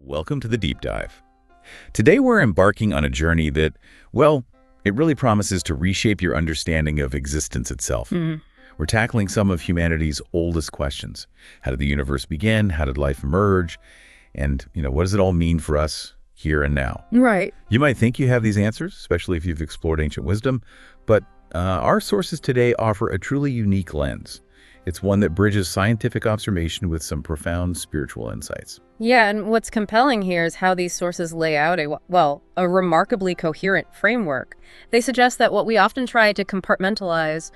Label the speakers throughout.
Speaker 1: Welcome to the Deep Dive. Today we're embarking on a journey that, well, it really promises to reshape your understanding of existence itself. We're tackling some of humanity's oldest questions. How did the universe begin? How did life emerge? And, what does it all mean for us here and now?
Speaker 2: Right.
Speaker 1: You might think you have these answers, especially if you've explored ancient wisdom, but our sources today offer a truly unique lens. It's one that bridges scientific observation with some profound spiritual insights.
Speaker 2: Yeah, and what's compelling here is how these sources lay out a remarkably coherent framework. They suggest that what we often try to compartmentalize,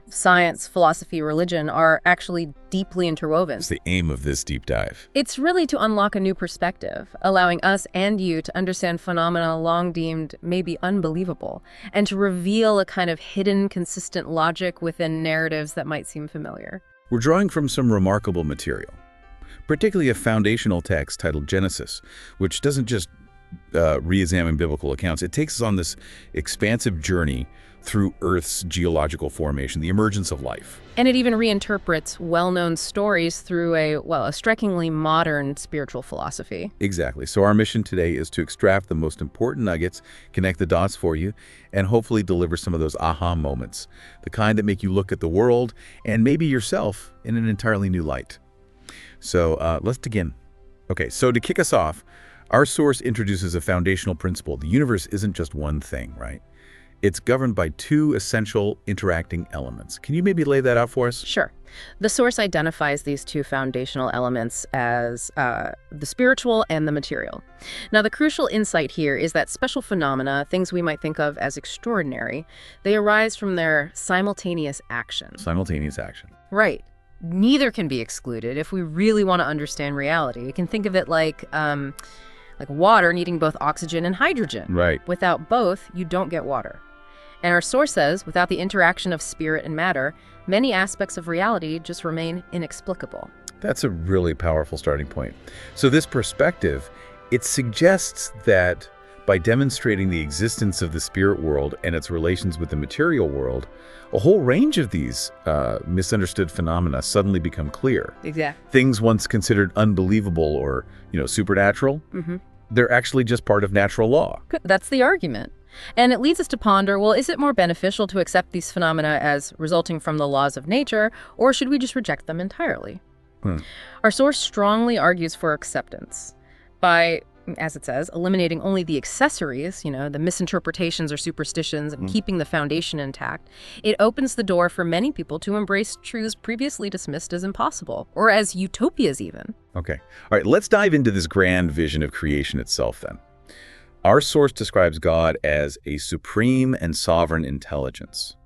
Speaker 2: science, philosophy, religion, are actually deeply interwoven.
Speaker 1: It's the aim of this deep dive.
Speaker 2: It's really to unlock a new perspective, allowing us and you to understand phenomena long deemed maybe unbelievable, and to reveal a kind of hidden, consistent logic within narratives that might seem familiar.
Speaker 1: We're drawing from some remarkable material, particularly a foundational text titled Genesis, which doesn't just re-examine biblical accounts. It takes us on this expansive journey through Earth's geological formation, the emergence of life.
Speaker 2: And it even reinterprets well-known stories through a strikingly modern spiritual philosophy.
Speaker 1: Exactly. So our mission today is to extract the most important nuggets, connect the dots for you, and hopefully deliver some of those aha moments, the kind that make you look at the world and maybe yourself in an entirely new light. So let's begin. Okay, so to kick us off, our source introduces a foundational principle. The universe isn't just one thing, right? It's governed by two essential interacting elements. Can you maybe lay that out for us?
Speaker 2: Sure. The source identifies these two foundational elements as the spiritual and the material. Now, the crucial insight here is that special phenomena, things we might think of as extraordinary, they arise from their simultaneous action.
Speaker 1: Simultaneous action.
Speaker 2: Right. Neither can be excluded if we really want to understand reality. We can think of it like water needing both oxygen and hydrogen.
Speaker 1: Right.
Speaker 2: Without both, you don't get water. And our source says, without the interaction of spirit and matter, many aspects of reality just remain inexplicable.
Speaker 1: That's a really powerful starting point. So this perspective, it suggests that by demonstrating the existence of the spirit world and its relations with the material world, a whole range of these misunderstood phenomena suddenly become clear.
Speaker 2: Exactly.
Speaker 1: Things once considered unbelievable or, supernatural, they're actually just part of natural law.
Speaker 2: That's the argument. And it leads us to ponder, well, is it more beneficial to accept these phenomena as resulting from the laws of nature, or should we just reject them entirely? Our source strongly argues for acceptance by, as it says, eliminating only the accessories, the misinterpretations or superstitions, and keeping the foundation intact. It opens the door for many people to embrace truths previously dismissed as impossible, or as utopias even.
Speaker 1: Okay. All right, let's dive into this grand vision of creation itself then. Our source describes God as a supreme and sovereign intelligence.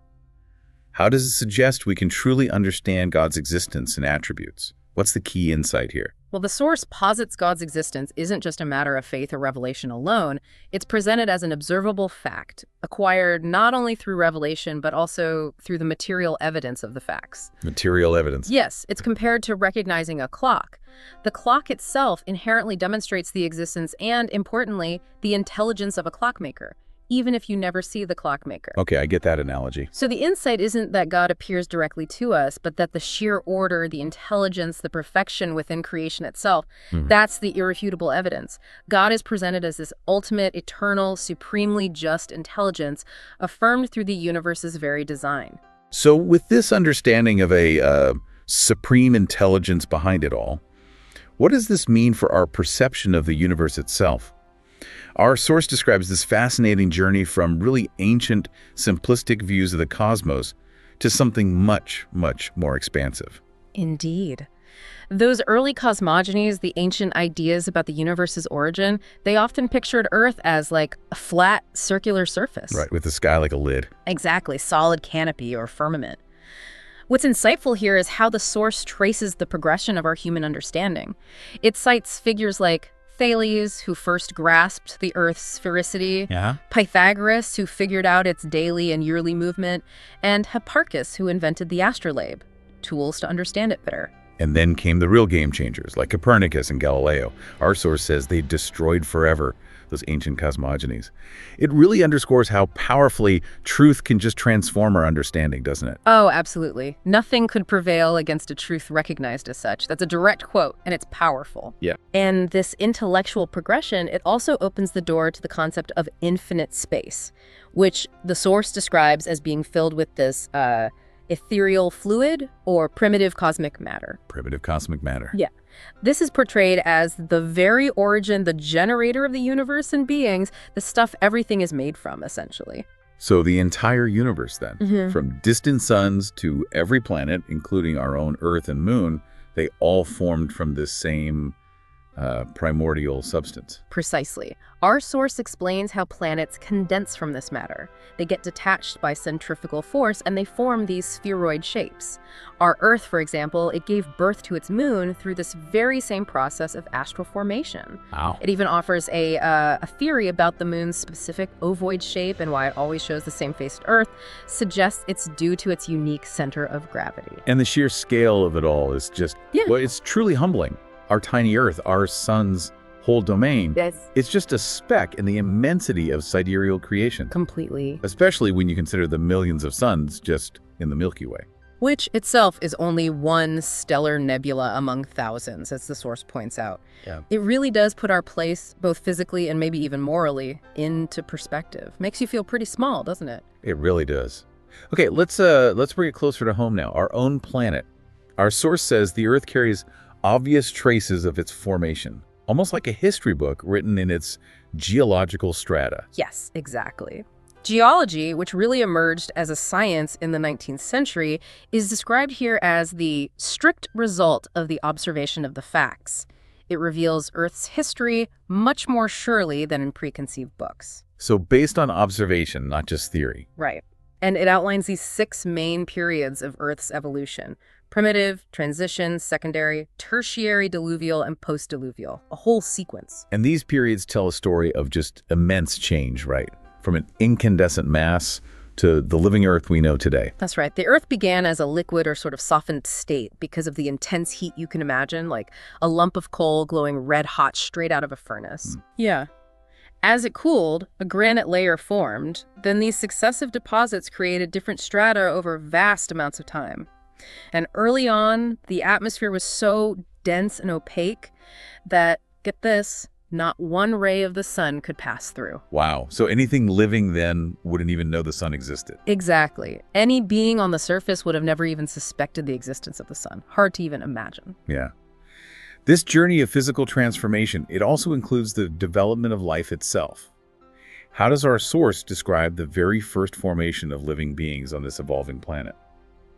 Speaker 1: How does it suggest we can truly understand God's existence and attributes? What's the key insight here?
Speaker 2: Well, the source posits God's existence isn't just a matter of faith or revelation alone. It's presented as an observable fact, acquired not only through revelation, but also through the material evidence of the facts.
Speaker 1: Material evidence.
Speaker 2: Yes, it's compared to recognizing a clock. The clock itself inherently demonstrates the existence and, importantly, the intelligence of a clockmaker, even if you never see the clockmaker.
Speaker 1: Okay, I get that analogy.
Speaker 2: So the insight isn't that God appears directly to us, but that the sheer order, the intelligence, the perfection within creation itself, that's the irrefutable evidence. God is presented as this ultimate, eternal, supremely just intelligence affirmed through the universe's very design.
Speaker 1: So with this understanding of a supreme intelligence behind it all, what does this mean for our perception of the universe itself? Our source describes this fascinating journey from really ancient, simplistic views of the cosmos to something much, much more expansive.
Speaker 2: Indeed. Those early cosmogonies, the ancient ideas about the universe's origin, they often pictured Earth as like a flat, circular surface.
Speaker 1: Right, with the sky like a lid.
Speaker 2: Exactly, solid canopy or firmament. What's insightful here is how the source traces the progression of our human understanding. It cites figures like Thales, who first grasped the Earth's sphericity, Pythagoras, who figured out its daily and yearly movement, and Hipparchus, who invented the astrolabe, tools to understand it better.
Speaker 1: And then came the real game changers, like Copernicus and Galileo. Our source says they destroyed forever those ancient cosmogonies. It really underscores how powerfully truth can just transform our understanding, doesn't it?
Speaker 2: Oh, absolutely. Nothing could prevail against a truth recognized as such. That's a direct quote, and it's powerful.
Speaker 1: Yeah.
Speaker 2: And this intellectual progression, it also opens the door to the concept of infinite space, which the source describes as being filled with this ethereal fluid or primitive cosmic matter.
Speaker 1: Primitive cosmic matter.
Speaker 2: Yeah. This is portrayed as the very origin, the generator of the universe and beings, the stuff everything is made from, essentially.
Speaker 1: So the entire universe, then, from distant suns to every planet, including our own Earth and Moon, they all formed from this same primordial substance.
Speaker 2: Precisely. Our source explains how planets condense from this matter. They get detached by centrifugal force and they form these spheroid shapes. Our Earth, for example, it gave birth to its moon through this very same process of astral formation.
Speaker 1: Wow.
Speaker 2: It even offers a theory about the moon's specific ovoid shape and why it always shows the same faced Earth, suggests it's due to its unique center of gravity.
Speaker 1: And the sheer scale of it all is just, well, it's truly humbling. Our tiny Earth, our sun's whole domain, it's just a speck in the immensity of sidereal creation.
Speaker 2: Completely.
Speaker 1: Especially when you consider the millions of suns just in the Milky Way.
Speaker 2: Which itself is only one stellar nebula among thousands, as the source points out.
Speaker 1: Yeah.
Speaker 2: It really does put our place, both physically and maybe even morally, into perspective. Makes you feel pretty small, doesn't it?
Speaker 1: It really does. Okay, let's bring it closer to home now. Our own planet. Our source says the Earth carries obvious traces of its formation, almost like a history book written in its geological strata.
Speaker 2: Yes, exactly. Geology, which really emerged as a science in the 19th century, is described here as the strict result of the observation of the facts. It reveals Earth's history much more surely than in preconceived books.
Speaker 1: So based on observation, not just theory.
Speaker 2: Right. And it outlines these 6 main periods of Earth's evolution: primitive, transition, secondary, tertiary, diluvial, and post-diluvial. A whole sequence.
Speaker 1: And these periods tell a story of just immense change, right? From an incandescent mass to the living Earth we know today.
Speaker 2: That's right. The Earth began as a liquid or sort of softened state because of the intense heat you can imagine, like a lump of coal glowing red hot straight out of a furnace. Yeah. As it cooled, a granite layer formed. Then these successive deposits created different strata over vast amounts of time. And early on, the atmosphere was so dense and opaque that, get this, not one ray of the sun could pass through.
Speaker 1: Wow. So anything living then wouldn't even know the sun existed.
Speaker 2: Exactly. Any being on the surface would have never even suspected the existence of the sun. Hard to even imagine.
Speaker 1: Yeah. This journey of physical transformation, it also includes the development of life itself. How does our source describe the very first formation of living beings on this evolving planet?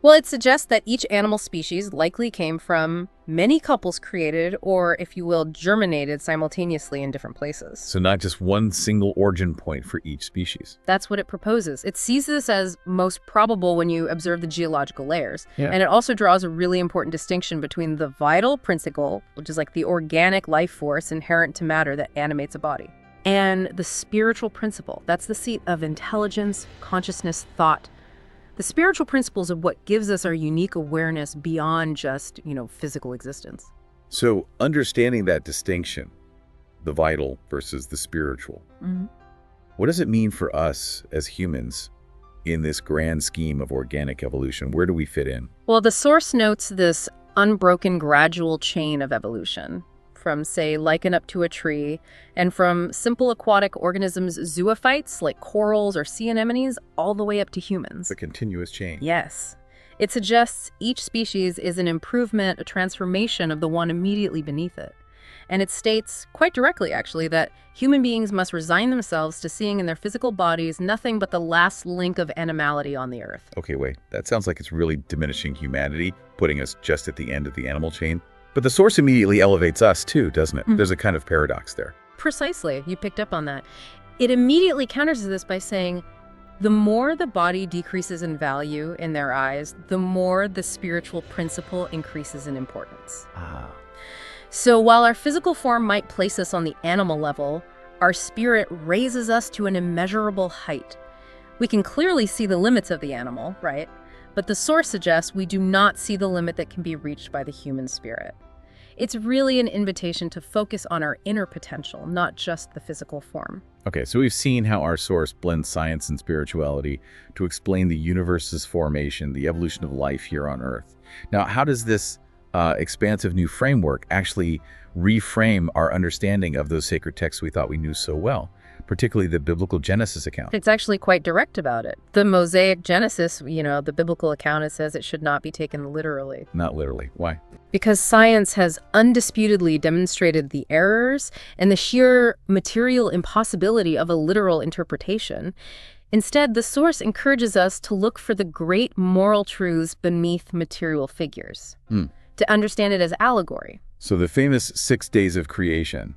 Speaker 2: Well, it suggests that each animal species likely came from many couples created, or if you will, germinated simultaneously in different places.
Speaker 1: So not just one single origin point for each species.
Speaker 2: That's what it proposes. It sees this as most probable when you observe the geological layers.
Speaker 1: Yeah.
Speaker 2: And it also draws a really important distinction between the vital principle, which is like the organic life force inherent to matter that animates a body, and the spiritual principle. That's the seat of intelligence, consciousness, thought. The spiritual principles of what gives us our unique awareness beyond just, physical existence.
Speaker 1: So understanding that distinction, the vital versus the spiritual, what does it mean for us as humans in this grand scheme of organic evolution? Where do we fit in?
Speaker 2: Well, the source notes this unbroken gradual chain of evolution, from, say, lichen up to a tree, and from simple aquatic organisms, zoophytes like corals or sea anemones, all the way up to humans.
Speaker 1: It's a continuous chain.
Speaker 2: Yes. It suggests each species is an improvement, a transformation of the one immediately beneath it. And it states, quite directly actually, that human beings must resign themselves to seeing in their physical bodies nothing but the last link of animality on the earth.
Speaker 1: Okay, wait. That sounds like it's really diminishing humanity, putting us just at the end of the animal chain. But the source immediately elevates us too, doesn't it? There's a kind of paradox there.
Speaker 2: Precisely. You picked up on that. It immediately counters this by saying, the more the body decreases in value in their eyes, the more the spiritual principle increases in importance. So while our physical form might place us on the animal level, our spirit raises us to an immeasurable height. We can clearly see the limits of the animal, right? But the source suggests we do not see the limit that can be reached by the human spirit. It's really an invitation to focus on our inner potential, not just the physical form.
Speaker 1: Okay, so we've seen how our source blends science and spirituality to explain the universe's formation, the evolution of life here on Earth. Now, how does this expansive new framework actually reframe our understanding of those sacred texts we thought we knew so well, particularly the biblical Genesis account?
Speaker 2: It's actually quite direct about it. The Mosaic Genesis, the biblical account, it says it should not be taken literally.
Speaker 1: Not literally. Why?
Speaker 2: Because science has undisputedly demonstrated the errors and the sheer material impossibility of a literal interpretation. Instead, the source encourages us to look for the great moral truths beneath material figures, to understand it as allegory.
Speaker 1: So the famous 6 days of creation,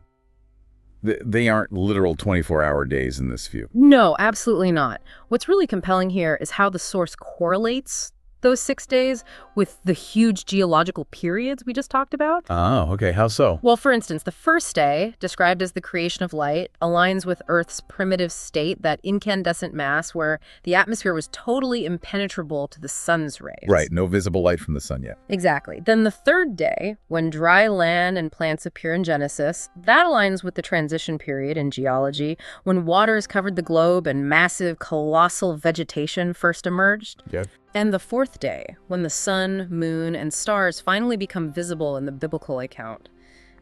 Speaker 1: they aren't literal 24-hour days in this view.
Speaker 2: No, absolutely not. What's really compelling here is how the source correlates those 6 days with the huge geological periods we just talked about.
Speaker 1: Oh, okay. How so?
Speaker 2: Well, for instance, the first day, described as the creation of light, aligns with Earth's primitive state, that incandescent mass where the atmosphere was totally impenetrable to the sun's rays.
Speaker 1: Right. No visible light from the sun yet.
Speaker 2: Exactly. Then the third day, when dry land and plants appear in Genesis, that aligns with the transition period in geology, when waters covered the globe and massive, colossal vegetation first emerged.
Speaker 1: Yeah.
Speaker 2: And the fourth day, when the sun, moon, and stars finally become visible in the biblical account.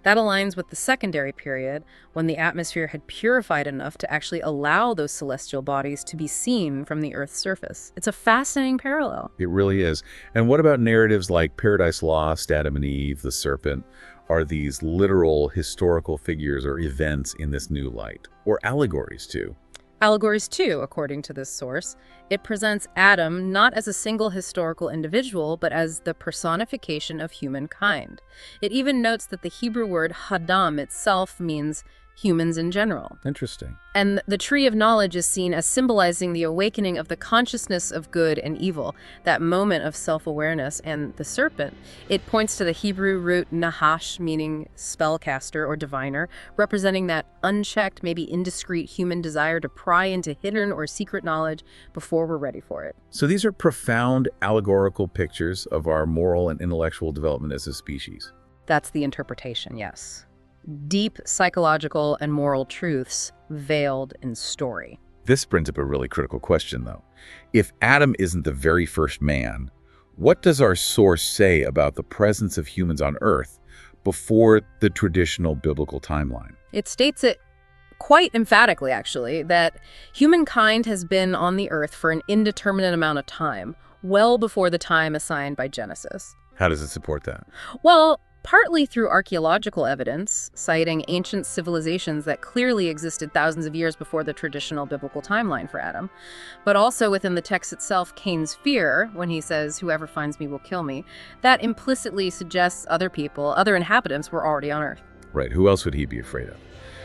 Speaker 2: That aligns with the secondary period, when the atmosphere had purified enough to actually allow those celestial bodies to be seen from the Earth's surface. It's a fascinating parallel.
Speaker 1: It really is. And what about narratives like Paradise Lost, Adam and Eve, the serpent? Are these literal historical figures or events in this new light? Or allegories, too?
Speaker 2: Allegories, too, according to this source. It presents Adam not as a single historical individual, but as the personification of humankind. It even notes that the Hebrew word Hadam itself means humans in general.
Speaker 1: Interesting.
Speaker 2: And the tree of knowledge is seen as symbolizing the awakening of the consciousness of good and evil, that moment of self-awareness. And the serpent, it points to the Hebrew root nahash, meaning spellcaster or diviner, representing that unchecked, maybe indiscreet human desire to pry into hidden or secret knowledge before we're ready for it.
Speaker 1: So these are profound allegorical pictures of our moral and intellectual development as a species.
Speaker 2: That's the interpretation, yes. Deep psychological and moral truths veiled in story.
Speaker 1: This brings up a really critical question, though. If Adam isn't the very first man, what does our source say about the presence of humans on Earth before the traditional biblical timeline?
Speaker 2: It states it quite emphatically, actually, that humankind has been on the Earth for an indeterminate amount of time, well before the time assigned by Genesis.
Speaker 1: How does it support that?
Speaker 2: Well, partly through archaeological evidence, citing ancient civilizations that clearly existed thousands of years before the traditional biblical timeline for Adam, but also within the text itself, Cain's fear, when he says, "Whoever finds me will kill me," that implicitly suggests other people, other inhabitants were already on Earth.
Speaker 1: Right, who else would he be afraid of?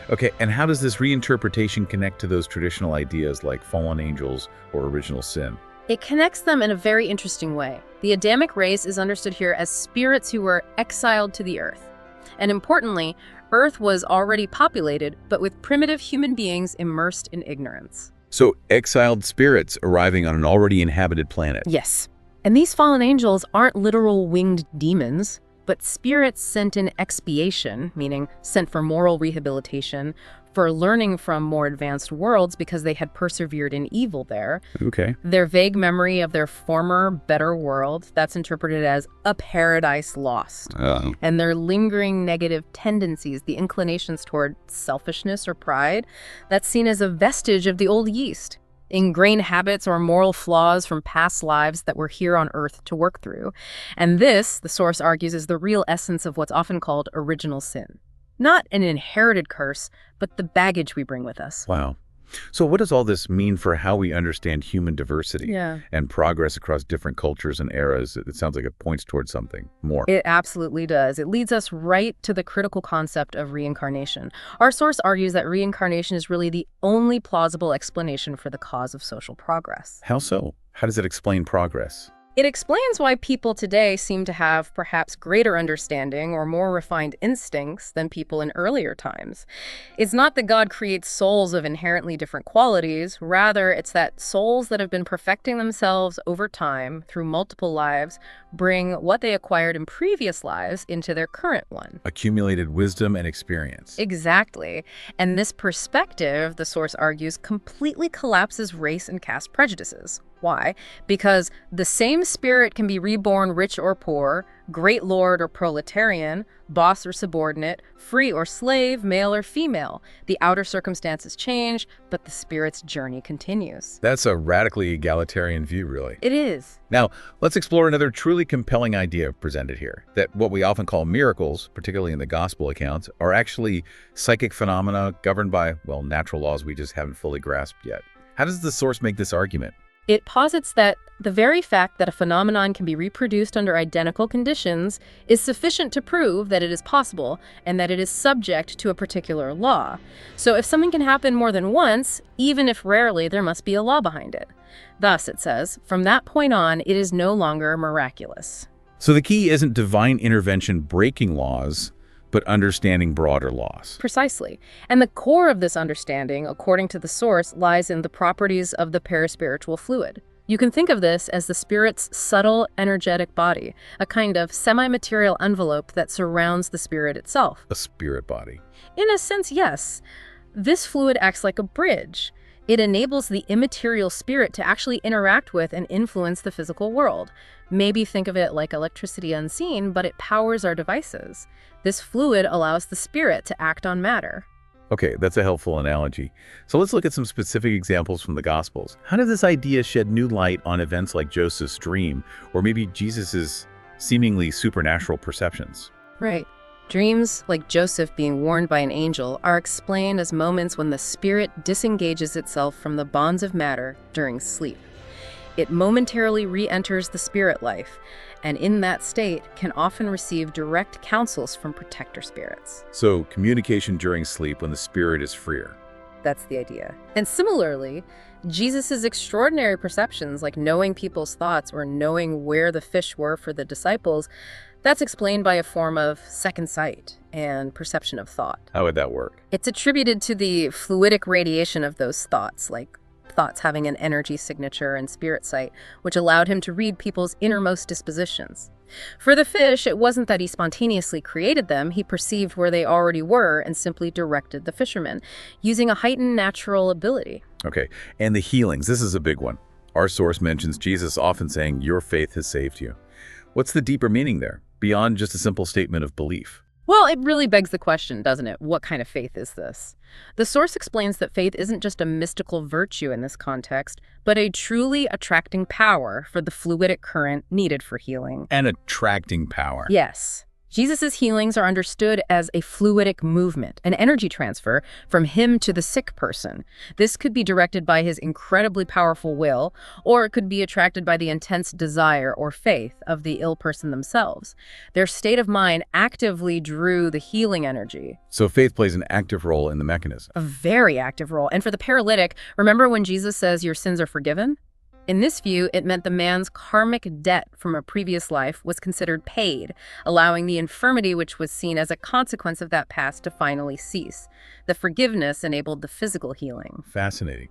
Speaker 1: Okay, and how does this reinterpretation connect to those traditional ideas like fallen angels or original sin?
Speaker 2: It connects them in a very interesting way. The Adamic race is understood here as spirits who were exiled to the Earth. And importantly, Earth was already populated, but with primitive human beings immersed in ignorance.
Speaker 1: So exiled spirits arriving on an already inhabited planet.
Speaker 2: Yes. And these fallen angels aren't literal winged demons, but spirits sent in expiation, meaning sent for moral rehabilitation, for learning from more advanced worlds because they had persevered in evil there.
Speaker 1: Okay.
Speaker 2: Their vague memory of their former, better world, that's interpreted as a paradise lost. And their lingering negative tendencies, the inclinations toward selfishness or pride, that's seen as a vestige of the old yeast. Ingrained habits or moral flaws from past lives that we're here on Earth to work through. And this, the source argues, is the real essence of what's often called original sin. Not an inherited curse, but the baggage we bring with us.
Speaker 1: Wow. So what does all this mean for how we understand human diversity and progress across different cultures and eras? It sounds like it points towards something more.
Speaker 2: It absolutely does. It leads us right to the critical concept of reincarnation. Our source argues that reincarnation is really the only plausible explanation for the cause of social progress.
Speaker 1: How so? How does it explain progress?
Speaker 2: It explains why people today seem to have perhaps greater understanding or more refined instincts than people in earlier times. It's not that God creates souls of inherently different qualities. Rather, it's that souls that have been perfecting themselves over time through multiple lives bring what they acquired in previous lives into their current one.
Speaker 1: Accumulated wisdom and experience.
Speaker 2: Exactly. And this perspective, the source argues, completely collapses race and caste prejudices. Why? Because the same spirit can be reborn rich or poor, great lord or proletarian, boss or subordinate, free or slave, male or female. The outer circumstances change, but the spirit's journey continues.
Speaker 1: That's a radically egalitarian view, really.
Speaker 2: It is.
Speaker 1: Now, let's explore another truly compelling idea presented here, that what we often call miracles, particularly in the gospel accounts, are actually psychic phenomena governed by, well, natural laws we just haven't fully grasped yet. How does the source make this argument?
Speaker 2: It posits that the very fact that a phenomenon can be reproduced under identical conditions is sufficient to prove that it is possible and that it is subject to a particular law. So if something can happen more than once, even if rarely, there must be a law behind it. Thus, it says, from that point on, it is no longer miraculous.
Speaker 1: So the key isn't divine intervention breaking laws, but understanding broader laws.
Speaker 2: Precisely. And the core of this understanding, according to the source, lies in the properties of the paraspiritual fluid. You can think of this as the spirit's subtle, energetic body, a kind of semi-material envelope that surrounds the spirit itself.
Speaker 1: A spirit body.
Speaker 2: In a sense, yes. This fluid acts like a bridge. It enables the immaterial spirit to actually interact with and influence the physical world. Maybe think of it like electricity unseen, but it powers our devices. This fluid allows the spirit to act on matter.
Speaker 1: Okay, that's a helpful analogy. So let's look at some specific examples from the Gospels. How did this idea shed new light on events like Joseph's dream, or maybe Jesus's seemingly supernatural perceptions?
Speaker 2: Right. Dreams, like Joseph being warned by an angel, are explained as moments when the spirit disengages itself from the bonds of matter during sleep. It momentarily re-enters the spirit life, and in that state can often receive direct counsels from protector spirits.
Speaker 1: So communication during sleep when the spirit is freer.
Speaker 2: That's the idea. And similarly, Jesus' extraordinary perceptions, like knowing people's thoughts or knowing where the fish were for the disciples, that's explained by a form of second sight and perception of thought.
Speaker 1: How would that work?
Speaker 2: It's attributed to the fluidic radiation of those thoughts, like thoughts having an energy signature and spirit sight, which allowed him to read people's innermost dispositions. For the fish, it wasn't that he spontaneously created them. He perceived where they already were and simply directed the fishermen, using a heightened natural ability.
Speaker 1: Okay, and the healings, this is a big one. Our source mentions Jesus often saying, "Your faith has saved you." What's the deeper meaning there, beyond just a simple statement of belief?
Speaker 2: Well, it really begs the question, doesn't it? What kind of faith is this? The source explains that faith isn't just a mystical virtue in this context, but a truly attracting power for the fluidic current needed for healing.
Speaker 1: An attracting power.
Speaker 2: Yes. Jesus' healings are understood as a fluidic movement, an energy transfer from him to the sick person. This could be directed by his incredibly powerful will, or it could be attracted by the intense desire or faith of the ill person themselves. Their state of mind actively drew the healing energy.
Speaker 1: So faith plays an active role in the mechanism.
Speaker 2: A very active role. And for the paralytic, remember when Jesus says your sins are forgiven? In this view, it meant the man's karmic debt from a previous life was considered paid, allowing the infirmity which was seen as a consequence of that past to finally cease. The forgiveness enabled the physical healing.
Speaker 1: Fascinating.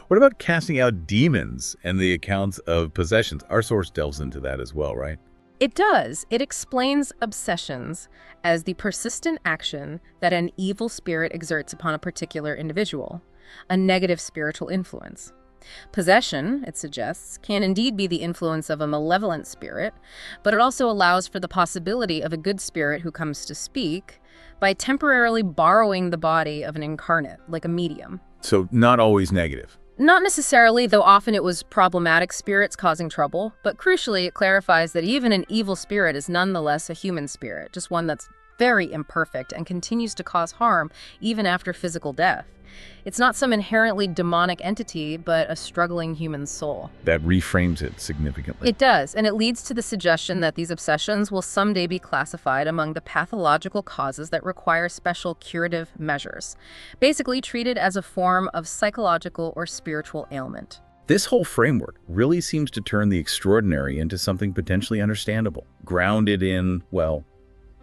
Speaker 1: What about casting out demons and the accounts of possessions? Our source delves into that as well, right?
Speaker 2: It does. It explains obsessions as the persistent action that an evil spirit exerts upon a particular individual, a negative spiritual influence. Possession, it suggests, can indeed be the influence of a malevolent spirit, but it also allows for the possibility of a good spirit who comes to speak by temporarily borrowing the body of an incarnate, like a medium.
Speaker 1: So not always negative.
Speaker 2: Not necessarily, though often it was problematic spirits causing trouble, but crucially it clarifies that even an evil spirit is nonetheless a human spirit, just one that's very imperfect and continues to cause harm even after physical death. It's not some inherently demonic entity, but a struggling human soul.
Speaker 1: That reframes it significantly.
Speaker 2: It does, and it leads to the suggestion that these obsessions will someday be classified among the pathological causes that require special curative measures, basically treated as a form of psychological or spiritual ailment.
Speaker 1: This whole framework really seems to turn the extraordinary into something potentially understandable, grounded in, well,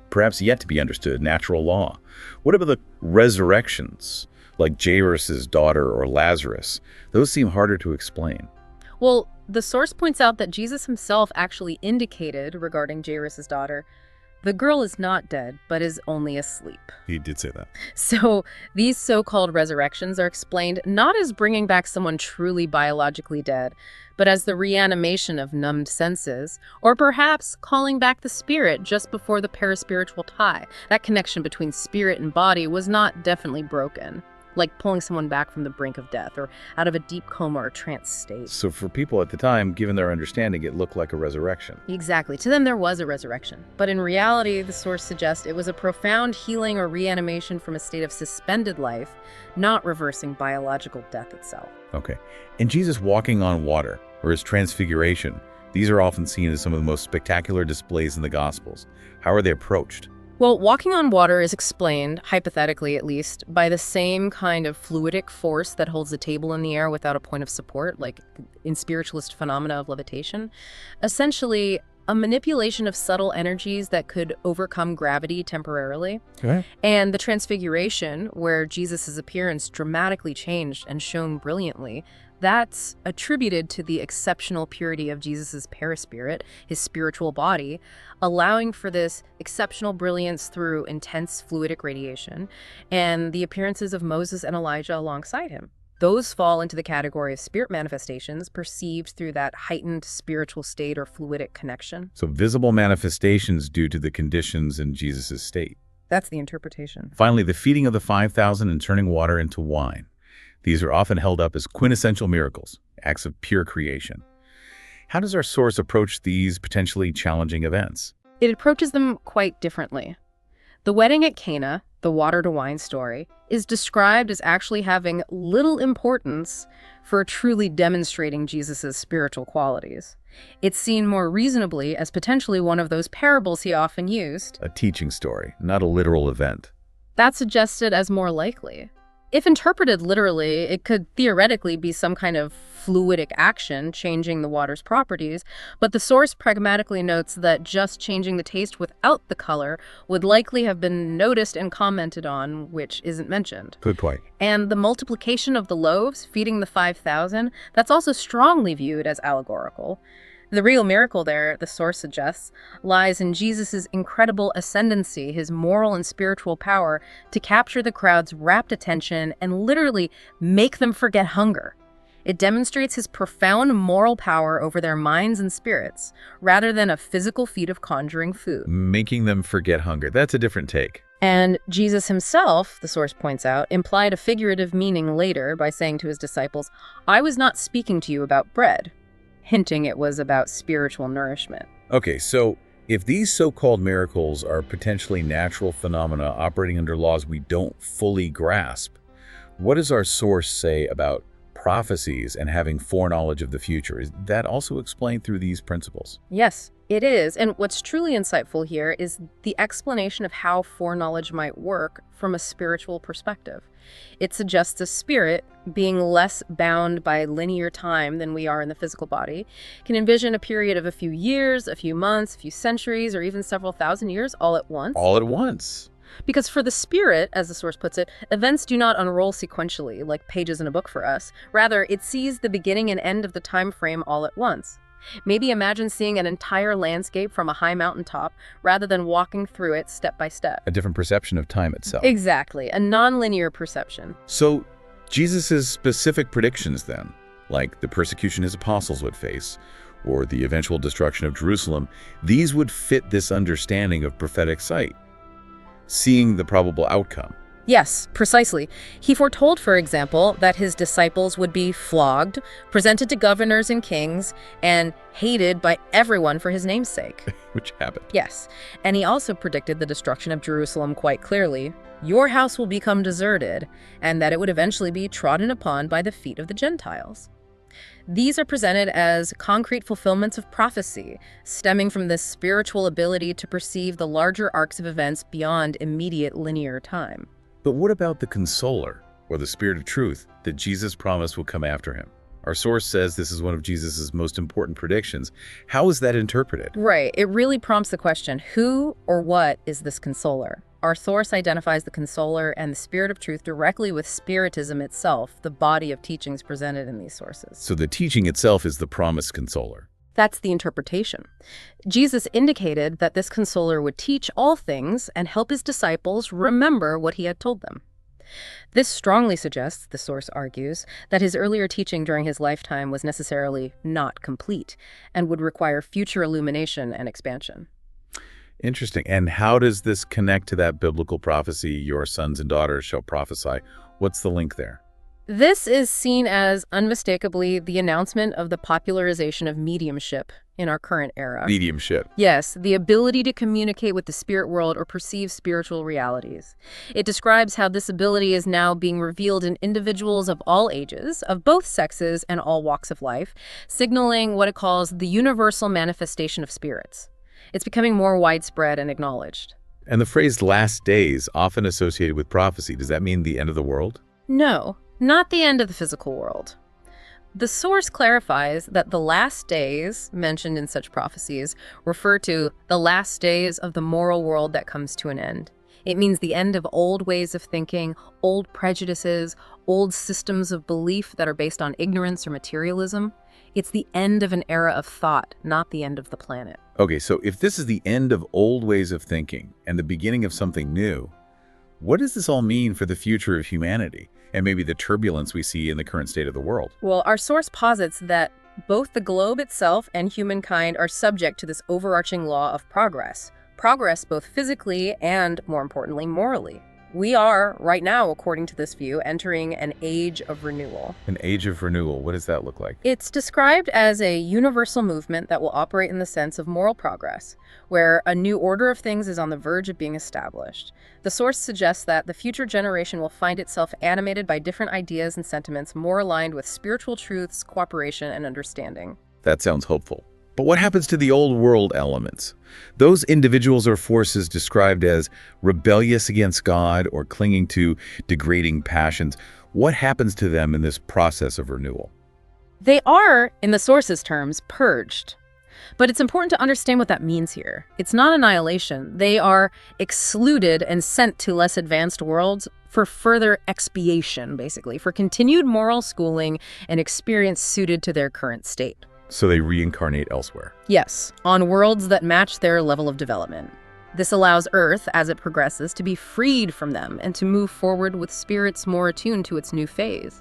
Speaker 1: perhaps yet to be understood natural law. What about the resurrections, like Jairus' daughter or Lazarus? Those seem harder to explain.
Speaker 2: Well, the source points out that Jesus himself actually indicated regarding Jairus' daughter, the girl is not dead, but is only asleep.
Speaker 1: He did say that.
Speaker 2: So these so-called resurrections are explained not as bringing back someone truly biologically dead, but as the reanimation of numbed senses, or perhaps calling back the spirit just before the paraspiritual tie. That connection between spirit and body was not definitely broken, like pulling someone back from the brink of death or out of a deep coma or trance state.
Speaker 1: So for people at the time, given their understanding, it looked like a resurrection.
Speaker 2: Exactly. To them, there was a resurrection. But in reality, the source suggests it was a profound healing or reanimation from a state of suspended life, not reversing biological death itself.
Speaker 1: Okay. And Jesus walking on water, or his transfiguration, these are often seen as some of the most spectacular displays in the Gospels. How are they approached?
Speaker 2: Well, walking on water is explained, hypothetically at least, by the same kind of fluidic force that holds a table in the air without a point of support, like in spiritualist phenomena of levitation. Essentially, a manipulation of subtle energies that could overcome gravity temporarily.
Speaker 1: Okay.
Speaker 2: And the transfiguration, where Jesus' appearance dramatically changed and shone brilliantly, that's attributed to the exceptional purity of Jesus' perispirit, his spiritual body, allowing for this exceptional brilliance through intense fluidic radiation, and the appearances of Moses and Elijah alongside him. Those fall into the category of spirit manifestations perceived through that heightened spiritual state or fluidic connection.
Speaker 1: So visible manifestations due to the conditions in Jesus' state.
Speaker 2: That's the interpretation.
Speaker 1: Finally, the feeding of the 5,000 and turning water into wine. These are often held up as quintessential miracles, acts of pure creation. How does our source approach these potentially challenging events?
Speaker 2: It approaches them quite differently. The wedding at Cana, the water-to-wine story, is described as actually having little importance for truly demonstrating Jesus' spiritual qualities. It's seen more reasonably as potentially one of those parables he often used.
Speaker 1: A teaching story, not a literal event.
Speaker 2: That's suggested as more likely. If interpreted literally, it could theoretically be some kind of fluidic action changing the water's properties, but the source pragmatically notes that just changing the taste without the color would likely have been noticed and commented on, which isn't mentioned.
Speaker 1: Good point. And
Speaker 2: the multiplication of the loaves, feeding the 5,000, that's also strongly viewed as allegorical. The real miracle there, the source suggests, lies in Jesus' incredible ascendancy, his moral and spiritual power to capture the crowd's rapt attention and literally make them forget hunger. It demonstrates his profound moral power over their minds and spirits, rather than a physical feat of conjuring food.
Speaker 1: Making them forget hunger. That's a different take.
Speaker 2: And Jesus himself, the source points out, implied a figurative meaning later by saying to his disciples, "I was not speaking to you about bread," hinting it was about spiritual nourishment.
Speaker 1: Okay, so if these so-called miracles are potentially natural phenomena operating under laws we don't fully grasp, what does our source say about prophecies and having foreknowledge of the future? Is that also explained through these principles?
Speaker 2: Yes, it is. And what's truly insightful here is the explanation of how foreknowledge might work from a spiritual perspective. It suggests a spirit, being less bound by linear time than we are in the physical body, can envision a period of a few years, a few months, a few centuries, or even several thousand years all at once.
Speaker 1: All at once.
Speaker 2: Because for the spirit, as the source puts it, events do not unroll sequentially like pages in a book for us. Rather, it sees the beginning and end of the time frame all at once. Maybe imagine seeing an entire landscape from a high mountaintop rather than walking through it step by step.
Speaker 1: A different perception of time itself.
Speaker 2: Exactly, a non-linear perception.
Speaker 1: So, Jesus' specific predictions then, like the persecution his apostles would face, or the eventual destruction of Jerusalem, these would fit this understanding of prophetic sight, seeing the probable outcome.
Speaker 2: Yes, precisely. He foretold, for example, that his disciples would be flogged, presented to governors and kings, and hated by everyone for his name's sake.
Speaker 1: Which happened.
Speaker 2: Yes, and he also predicted the destruction of Jerusalem quite clearly. Your house will become deserted, and that it would eventually be trodden upon by the feet of the Gentiles. These are presented as concrete fulfillments of prophecy, stemming from this spiritual ability to perceive the larger arcs of events beyond immediate linear time.
Speaker 1: But what about the consoler, or the Spirit of truth, that Jesus promised will come after him? Our source says this is one of Jesus' most important predictions. How is that interpreted?
Speaker 2: Right. It really prompts the question, who or what is this consoler? Our source identifies the consoler and the spirit of truth directly with Spiritism itself, the body of teachings presented in these sources.
Speaker 1: So the teaching itself is the promised consoler.
Speaker 2: That's the interpretation. Jesus indicated that this consoler would teach all things and help his disciples remember what he had told them. This strongly suggests, the source argues, that his earlier teaching during his lifetime was necessarily not complete and would require future illumination and expansion.
Speaker 1: Interesting. And how does this connect to that biblical prophecy, your sons and daughters shall prophesy? What's the link there?
Speaker 2: This is seen as unmistakably the announcement of the popularization of mediumship in our current era.
Speaker 1: Mediumship.
Speaker 2: Yes, the ability to communicate with the spirit world or perceive spiritual realities. It describes how this ability is now being revealed in individuals of all ages, of both sexes and all walks of life, signaling what it calls the universal manifestation of spirits. It's becoming more widespread and acknowledged.
Speaker 1: And the phrase last days, often associated with prophecy, does that mean the end of the world?
Speaker 2: No, not the end of the physical world. The source clarifies that the last days mentioned in such prophecies refer to the last days of the moral world that comes to an end. It means the end of old ways of thinking, old prejudices, old systems of belief that are based on ignorance or materialism. It's the end of an era of thought, not the end of the planet.
Speaker 1: Okay, so if this is the end of old ways of thinking and the beginning of something new, what does this all mean for the future of humanity and maybe the turbulence we see in the current state of the world?
Speaker 2: Well, our source posits that both the globe itself and humankind are subject to this overarching law of progress. Progress both physically and, more importantly, morally. We are, right now, according to this view, entering an age of renewal.
Speaker 1: An age of renewal, what does that look like?
Speaker 2: It's described as a universal movement that will operate in the sense of moral progress, where a new order of things is on the verge of being established. The source suggests that the future generation will find itself animated by different ideas and sentiments more aligned with spiritual truths, cooperation, and understanding.
Speaker 1: That sounds hopeful. But what happens to the old world elements? Those individuals or forces described as rebellious against God or clinging to degrading passions, what happens to them in this process of renewal?
Speaker 2: They are, in the source's terms, purged. But it's important to understand what that means here. It's not annihilation. They are excluded and sent to less advanced worlds for further expiation, basically, for continued moral schooling and experience suited to their current state.
Speaker 1: So they reincarnate elsewhere.
Speaker 2: Yes, on worlds that match their level of development. This allows Earth, as it progresses, to be freed from them and to move forward with spirits more attuned to its new phase.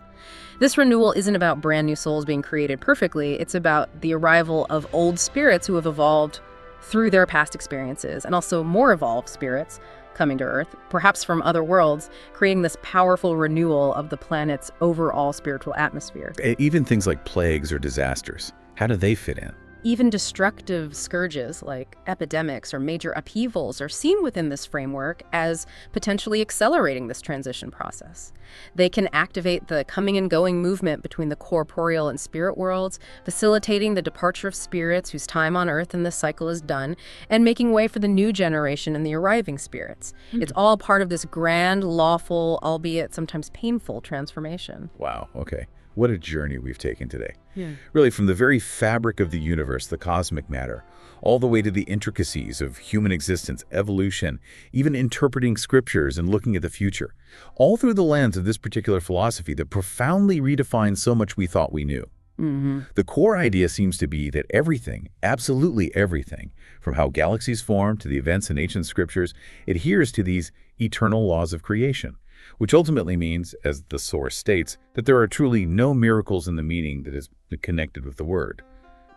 Speaker 2: This renewal isn't about brand new souls being created perfectly. It's about the arrival of old spirits who have evolved through their past experiences, and also more evolved spirits coming to Earth, perhaps from other worlds, creating this powerful renewal of the planet's overall spiritual atmosphere.
Speaker 1: Even things like plagues or disasters, how do they fit in?
Speaker 2: Even destructive scourges like epidemics or major upheavals are seen within this framework as potentially accelerating this transition process. They can activate the coming and going movement between the corporeal and spirit worlds, facilitating the departure of spirits whose time on Earth in this cycle is done, and making way for the new generation and the arriving spirits. It's all part of this grand, lawful, albeit sometimes painful transformation.
Speaker 1: Wow, okay. What a journey we've taken today.
Speaker 2: Yeah.
Speaker 1: Really, from the very fabric of the universe, the cosmic matter, all the way to the intricacies of human existence, evolution, even interpreting scriptures and looking at the future, all through the lens of this particular philosophy that profoundly redefines so much we thought we knew. The core idea seems to be that everything, absolutely everything, from how galaxies form to the events in ancient scriptures, adheres to these eternal laws of creation, which ultimately means, as the source states, that there are truly no miracles in the meaning that is connected with the word.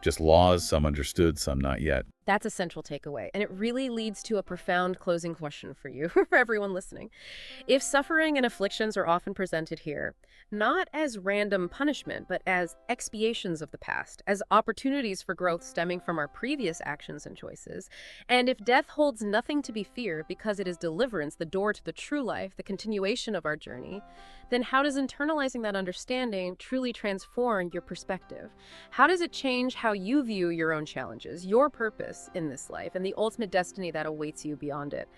Speaker 1: Just laws, some understood, some not yet.
Speaker 2: That's a central takeaway, and it really leads to a profound closing question for you, for everyone listening. If suffering and afflictions are often presented here, not as random punishment, but as expiations of the past, as opportunities for growth stemming from our previous actions and choices, and if death holds nothing to be feared because it is deliverance, the door to the true life, the continuation of our journey, then how does internalizing that understanding truly transform your perspective? How does it change how you view your own challenges, your purpose in this life, and the ultimate destiny that awaits you beyond it?